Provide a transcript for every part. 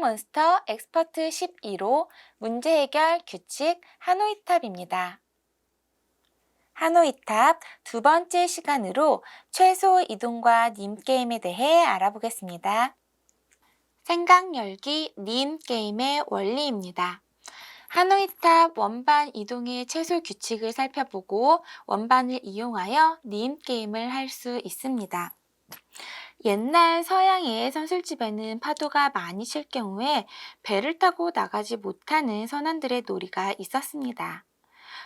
몬스터 엑스퍼트 12로 문제 해결 규칙 하노이탑입니다. 하노이탑 두 번째 시간으로 최소 이동과 님 게임에 대해 알아보겠습니다. 생각 열기 님 게임의 원리입니다. 하노이탑 원반 이동의 최소 규칙을 살펴보고 원반을 이용하여 님 게임을 할 수 있습니다. 옛날 서양의 선술집에는 파도가 많이 칠 경우에 배를 타고 나가지 못하는 선원들의 놀이가 있었습니다.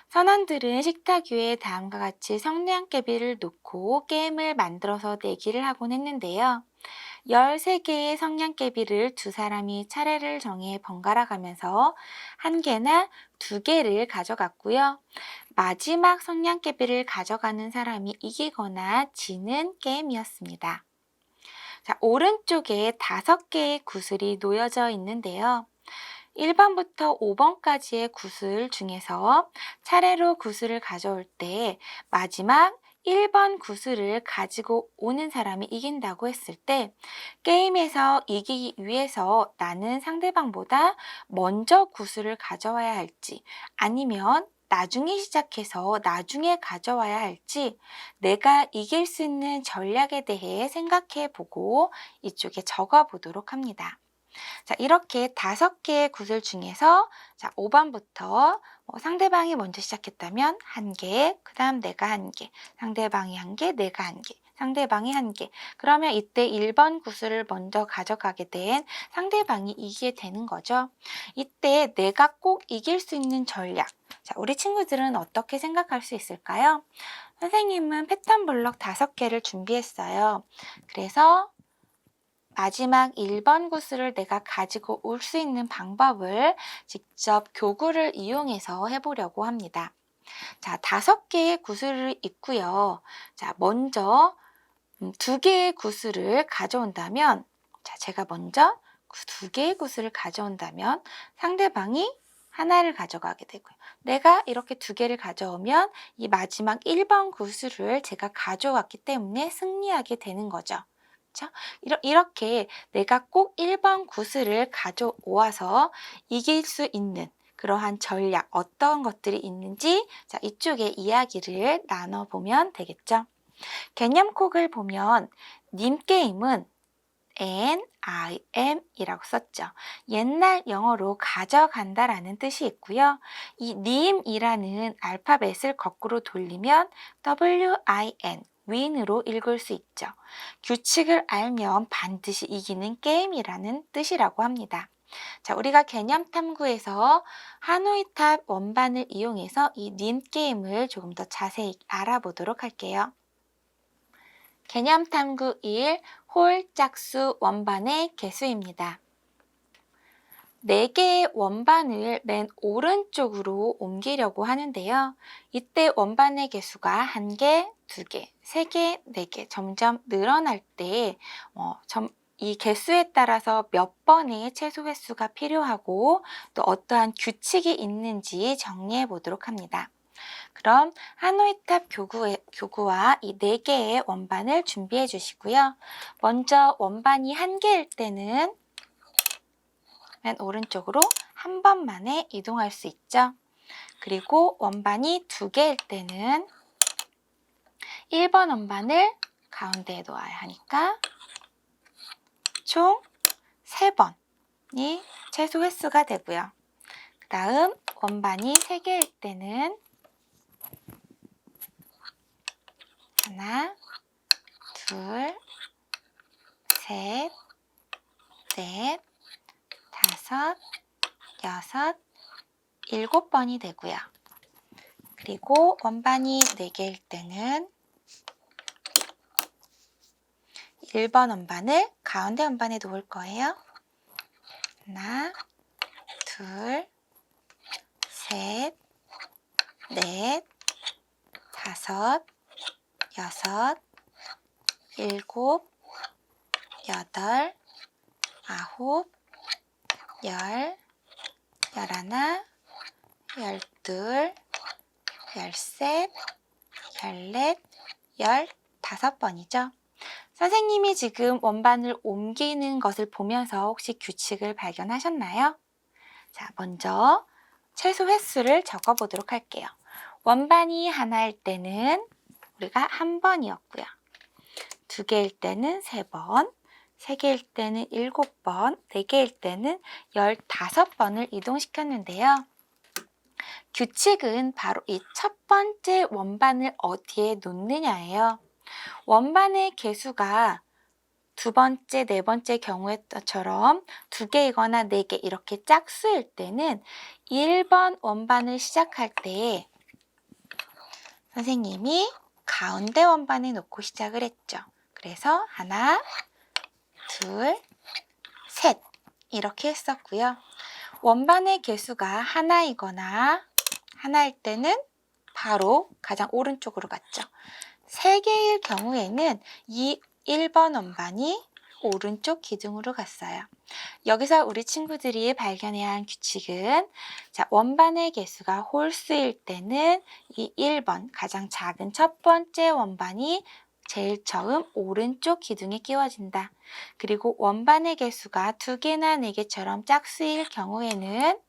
선원들은 식탁 위에 다음과 같이 성냥개비를 놓고 게임을 만들어서 내기를 하곤 했는데요. 13개의 성냥개비를 두 사람이 차례를 정해 번갈아 가면서 한 개나 두 개를 가져갔고요. 마지막 성냥개비를 가져가는 사람이 이기거나 지는 게임이었습니다. 자, 오른쪽에 5개의 구슬이 놓여져 있는데요. 1번부터 5번까지의 구슬 중에서 차례로 구슬을 가져올 때 마지막 1번 구슬을 가지고 오는 사람이 이긴다고 했을 때 게임에서 이기기 위해서 나는 상대방보다 먼저 구슬을 가져와야 할지 아니면 나중에 시작해서 나중에 가져와야 할지 내가 이길 수 있는 전략에 대해 생각해 보고 이쪽에 적어 보도록 합니다. 자, 이렇게 5개의 구슬 중에서 자, 5번부터 상대방이 먼저 시작했다면 1개, 그 다음 내가 1개, 상대방이 1개, 내가 1개, 상대방이 1개. 그러면 이때 1번 구슬을 먼저 가져가게 된 상대방이 이기게 되는 거죠. 이때 내가 꼭 이길 수 있는 전략. 자, 우리 친구들은 어떻게 생각할 수 있을까요? 선생님은 패턴 블럭 5개를 준비했어요. 그래서 마지막 1번 구슬을 내가 가지고 올 수 있는 방법을 직접 교구를 이용해서 해보려고 합니다. 자, 5개의 구슬을 있고요. 자, 먼저 2개의 구슬을 가져온다면, 자, 제가 먼저 2개의 구슬을 가져온다면 상대방이 하나를 가져가게 되고요. 내가 이렇게 2개를 가져오면 이 마지막 1번 구슬을 제가 가져왔기 때문에 승리하게 되는 거죠. 그렇죠? 이렇게 내가 꼭 1번 구슬을 가져와서 이길 수 있는 그러한 전략, 어떤 것들이 있는지 자, 이쪽에 이야기를 나눠보면 되겠죠. 개념콕을 보면 님 게임은 NIM 이라고 썼죠. 옛날 영어로 가져간다라는 뜻이 있고요. 이 님이라는 알파벳을 거꾸로 돌리면 WIN win으로 읽을 수 있죠. 규칙을 알면 반드시 이기는 게임이라는 뜻이라고 합니다. 자, 우리가 개념 탐구에서 하노이탑 원반을 이용해서 이 님 게임을 조금 더 자세히 알아보도록 할게요. 개념 탐구 1, 홀 짝수 원반의 개수입니다. 4개의 원반을 맨 오른쪽으로 옮기려고 하는데요. 이때 원반의 개수가 1개, 2개, 3개, 4개 점점 늘어날 때 이 개수에 따라서 몇 번의 최소 횟수가 필요하고 또 어떠한 규칙이 있는지 정리해 보도록 합니다. 그럼 하노이탑 교구와 이 4개의 원반을 준비해 주시고요. 먼저 원반이 1개일 때는 맨 오른쪽으로 한 번만에 이동할 수 있죠. 그리고 원반이 2개일 때는 1번 원반을 가운데에 놓아야 하니까 총 3번이 최소 횟수가 되고요. 그 다음 원반이 3개일 때는 하나, 둘, 셋, 넷, 5, 6, 7번이 되고요. 그리고 원반이 4개일 때는 1번 원반을 가운데 원반에 놓을 거예요. 하나, 둘, 셋, 넷, 5, 6, 7, 8, 9, 10, 11, 12, 13, 14, 15번이죠. 선생님이 지금 원반을 옮기는 것을 보면서 혹시 규칙을 발견하셨나요? 자, 먼저 최소 횟수를 적어보도록 할게요. 원반이 하나일 때는 우리가 한 번이었고요. 두 개일 때는 3번, 3개일 때는 7번, 4개일 때는 15번을 이동시켰는데요. 규칙은 바로 이 첫 번째 원반을 어디에 놓느냐예요. 원반의 개수가 두 번째, 네 번째 경우에처럼 2개이거나 4개 이렇게 짝수일 때는 1번 원반을 시작할 때 선생님이 가운데 원반에 놓고 시작을 했죠. 그래서 하나, 둘, 셋 이렇게 했었고요. 원반의 개수가 하나일 때는 바로 가장 오른쪽으로 갔죠. 3개일 경우에는 이 1번 원반이 오른쪽 기둥으로 갔어요. 여기서 우리 친구들이 발견해야 할 규칙은 자, 원반의 개수가 홀수일 때는 이 1번 가장 작은 첫 번째 원반이 제일 처음 오른쪽 기둥에 끼워진다. 그리고 원반의 개수가 2개나 4개처럼 짝수일 경우에는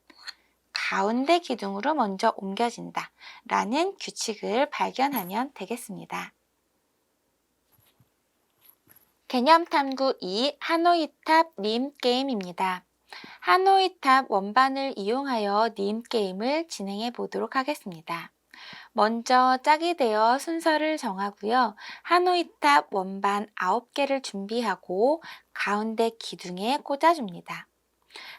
가운데 기둥으로 먼저 옮겨진다. 라는 규칙을 발견하면 되겠습니다. 개념탐구 2 하노이탑 님 게임입니다. 하노이탑 원반을 이용하여 님 게임을 진행해 보도록 하겠습니다. 먼저 짝이 되어 순서를 정하고요. 하노이탑 원반 9개를 준비하고 가운데 기둥에 꽂아줍니다.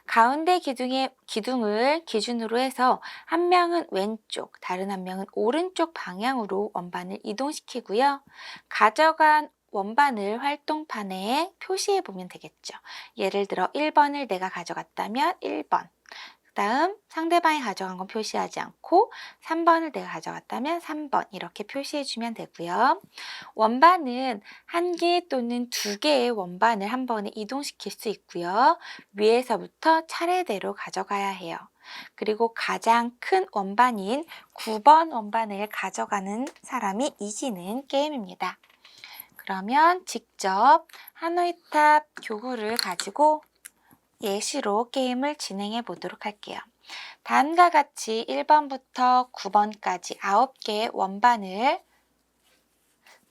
가운데 기둥을 기준으로 해서 한 명은 왼쪽, 다른 한 명은 오른쪽 방향으로 원반을 이동시키고요. 가져간 원반을 활동판에 표시해 보면 되겠죠. 예를 들어 1번을 내가 가져갔다면 1번, 그 다음 상대방이 가져간 건 표시하지 않고 3번을 내가 가져갔다면 3번 이렇게 표시해 주면 되고요. 원반은 1개 또는 2개의 원반을 한 번에 이동시킬 수 있고요. 위에서부터 차례대로 가져가야 해요. 그리고 가장 큰 원반인 9번 원반을 가져가는 사람이 이기는 게임입니다. 그러면 직접 하노이탑 교구를 가지고 예시로 게임을 진행해 보도록 할게요. 다음과 같이 1번부터 9번까지 9개의 원반을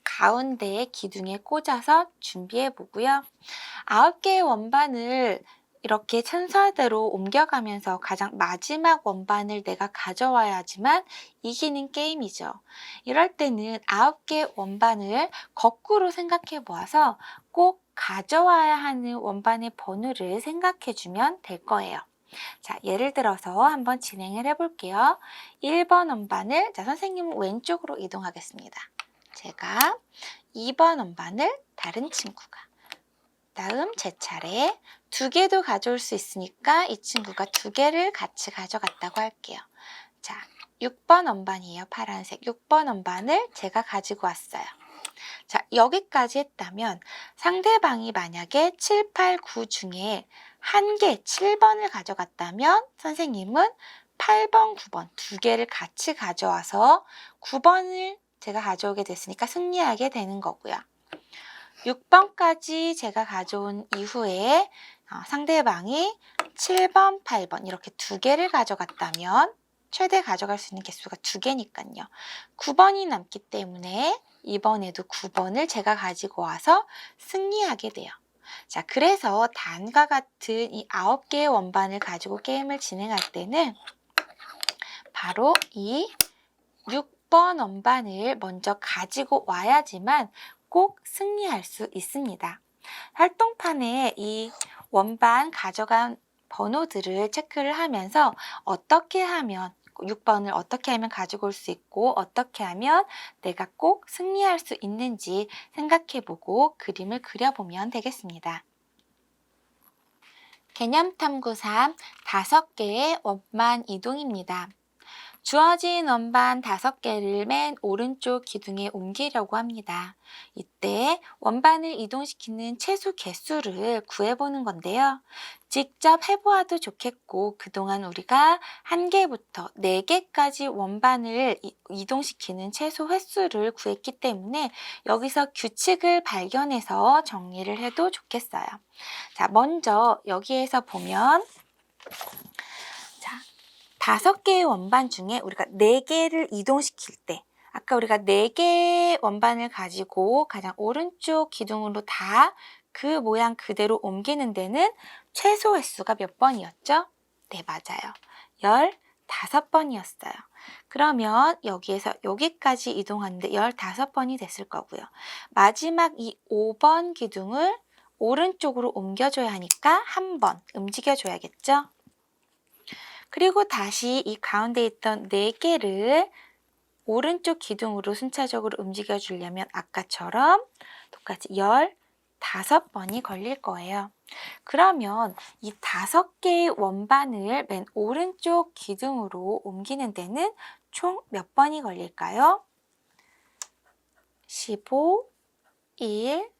가운데 기둥에 꽂아서 준비해 보고요. 9개의 원반을 이렇게 순서대로 옮겨가면서 가장 마지막 원반을 내가 가져와야지만 이기는 게임이죠. 이럴 때는 9개 원반을 거꾸로 생각해 보아서 꼭 가져와야 하는 원반의 번호를 생각해 주면 될 거예요. 자, 예를 들어서 한번 진행을 해볼게요. 1번 원반을 선생님은 왼쪽으로 이동하겠습니다. 제가 2번 원반을 다른 친구가 다음 제 차례 2개도 가져올 수 있으니까 이 친구가 2개를 같이 가져갔다고 할게요. 자, 6번 원반이에요. 파란색 6번 원반을 제가 가지고 왔어요. 자, 여기까지 했다면 상대방이 만약에 7, 8, 9 중에 1개 7번을 가져갔다면 선생님은 8번, 9번 2개를 같이 가져와서 9번을 제가 가져오게 됐으니까 승리하게 되는 거고요. 6번까지 제가 가져온 이후에 상대방이 7번, 8번 이렇게 2개를 가져갔다면 최대 가져갈 수 있는 개수가 2개니까요. 9번이 남기 때문에 이번에도 9번을 제가 가지고 와서 승리하게 돼요. 자, 그래서 다음과 같은 이 9개의 원반을 가지고 게임을 진행할 때는 바로 이 6번 원반을 먼저 가지고 와야지만 꼭 승리할 수 있습니다. 활동판에 이 원반 가져간 번호들을 체크를 하면서 어떻게 하면 6번을 어떻게 하면 가지고 올 수 있고 어떻게 하면 내가 꼭 승리할 수 있는지 생각해보고 그림을 그려보면 되겠습니다. 개념탐구 3 5개의 원반 이동입니다. 주어진 원반 5개를 맨 오른쪽 기둥에 옮기려고 합니다. 이때 원반을 이동시키는 최소 개수를 구해보는 건데요. 직접 해보아도 좋겠고 그동안 우리가 1개부터 4개까지 원반을 이동시키는 최소 횟수를 구했기 때문에 여기서 규칙을 발견해서 정리를 해도 좋겠어요. 자, 먼저 여기에서 보면 5개의 원반 중에 우리가 4개를 이동시킬 때 아까 우리가 4개의 원반을 가지고 가장 오른쪽 기둥으로 다 그 모양 그대로 옮기는 데는 최소 횟수가 몇 번이었죠? 네, 맞아요. 15번이었어요. 그러면 여기에서 여기까지 이동하는데 15번이 됐을 거고요. 마지막 이 5번 기둥을 오른쪽으로 옮겨줘야 하니까 한 번 움직여줘야겠죠? 그리고 다시 이 가운데 있던 4개를 오른쪽 기둥으로 순차적으로 움직여 주려면 아까처럼 똑같이 15번이 걸릴 거예요. 그러면 이 5개의 원반을 맨 오른쪽 기둥으로 옮기는 데는 총 몇 번이 걸릴까요? 15, 1,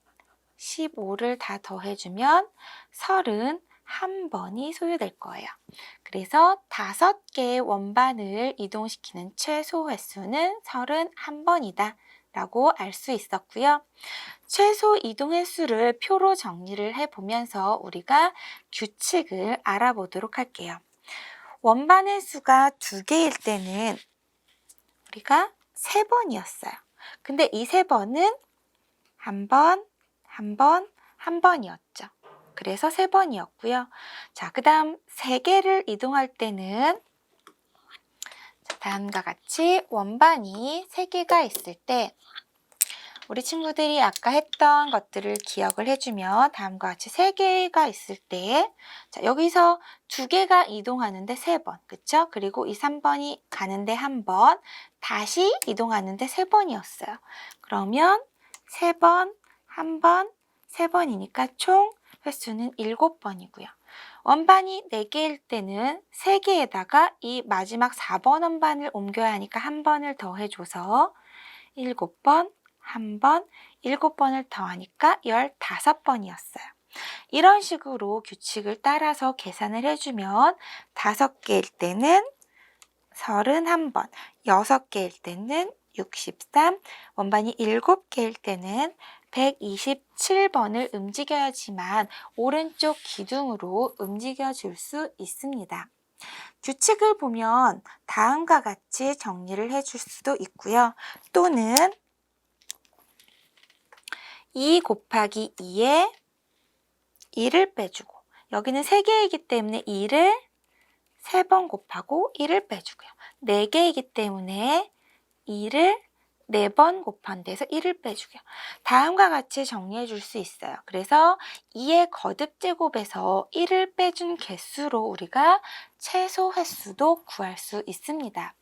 15를 다 더해주면 31번이 소요될 거예요. 그래서 5개의 원반을 이동시키는 최소 횟수는 31번이다 라고 알 수 있었고요. 최소 이동 횟수를 표로 정리를 해보면서 우리가 규칙을 알아보도록 할게요. 원반 횟수가 2개일 때는 우리가 3번이었어요. 근데 이 3번은 한 번이었죠. 그래서 3번이었고요. 자, 그 다음 3개를 이동할 때는 다음과 같이 원반이 3개가 있을 때 우리 친구들이 아까 했던 것들을 기억을 해주면 다음과 같이 3개가 있을 때 자, 여기서 2개가 이동하는데 3번, 그쵸? 그리고 이 3번이 가는데 1번, 다시 이동하는데 3번이었어요. 그러면 3번, 1번, 3번이니까 총 횟수는 7번이고요. 원반이 4개일 때는 3개에다가 이 마지막 4번 원반을 옮겨야 하니까 1번을 더해줘서 7번, 1번, 7번을 더하니까 15번이었어요. 이런 식으로 규칙을 따라서 계산을 해주면 5개일 때는 31번, 6개일 때는 63, 원반이 7개일 때는 127번을 움직여야지만 오른쪽 기둥으로 움직여줄 수 있습니다. 규칙을 보면 다음과 같이 정리를 해줄 수도 있고요. 또는 2 곱하기 2에 1을 빼주고 여기는 3개이기 때문에 2를 3번 곱하고 1을 빼주고요. 4개이기 때문에 2를 4번 곱한 데서 1을 빼주고요. 다음과 같이 정리해 줄 수 있어요. 그래서 2의 거듭제곱에서 1을 빼준 개수로 우리가 최소 횟수도 구할 수 있습니다.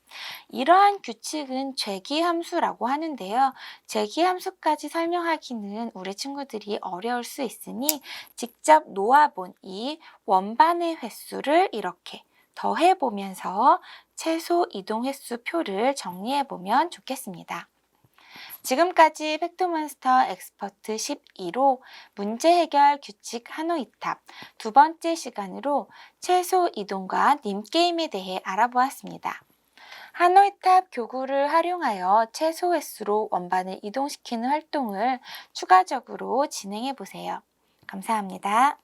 이러한 규칙은 재기함수라고 하는데요. 재기함수까지 설명하기는 우리 친구들이 어려울 수 있으니 직접 놓아본 이 원반의 횟수를 이렇게 더해보면서 최소 이동 횟수 표를 정리해보면 좋겠습니다. 지금까지 팩트몬스터 엑스퍼트 12로 문제 해결 규칙 한호이탑 2번째 시간으로 최소 이동과 님게임에 대해 알아보았습니다. 한호이탑 교구를 활용하여 최소 횟수로 원반을 이동시키는 활동을 추가적으로 진행해 보세요. 감사합니다.